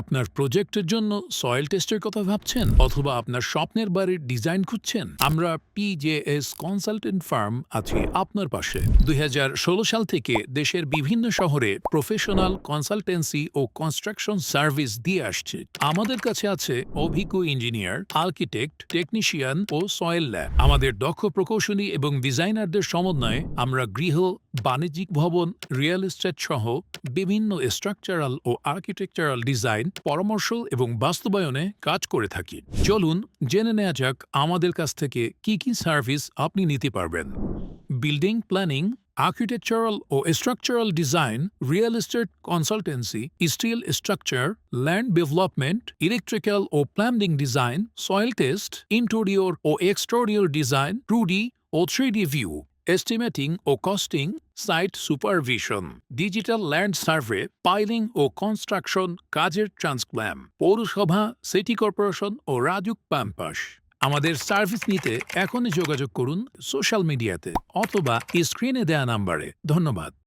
আপনার প্রজেক্টের জন্য সয়েল টেস্টের কথা ভাবছেন অথবা আপনার স্বপ্নের বাড়ির ডিজাইন খুঁজছেন? আমরা PJS কনসালটেন্ট ফার্ম আছি আপনার পাশে। 2016 সাল থেকে দেশের বিভিন্ন শহরে প্রফেশনাল কনসালটেন্সি ও কনস্ট্রাকশন সার্ভিস দিয়ে আসছে। আমাদের কাছে আছে অভিজ্ঞ ইঞ্জিনিয়ার, আর্কিটেক্ট, টেকনিশিয়ান ও সয়েল ল্যাব। আমাদের দক্ষ প্রকৌশলী এবং ডিজাইনারদের সমন্বয়ে আমরা গৃহ, বাণিজ্যিক ভবন, রিয়েল এস্টেট সহ বিভিন্ন স্ট্রাকচারাল ও আর্কিটেকচারাল ডিজাইন পরামর্শ এবং বাস্তবায়নে কাজ করে থাকি। চলুন জেনে নেওয়া যাক আমাদের কাছ থেকে কি কি সার্ভিস আপনি নিতে পারবেন। বিল্ডিং প্ল্যানিং, আর্কিটেকচারাল ও structural design, real estate consultancy, steel structure, land development, electrical ও plumbing design, soil test, interior ও এক্সটেরিয়র ডিজাইন, 2D ও 3D ভিউ, এস্টিমেটিং ও costing, site supervision, digital land survey, piling ও construction কাজের ট্রান্সপ্ল্যান, পৌরসভা, city corporation ও রাজুক পাম্পাস। আমাদের সার্ভিস নিতে এখনই যোগাযোগ করুন সোশ্যাল মিডিয়াতে অথবা স্ক্রিনে দেয়া নাম্বারে। ধন্যবাদ।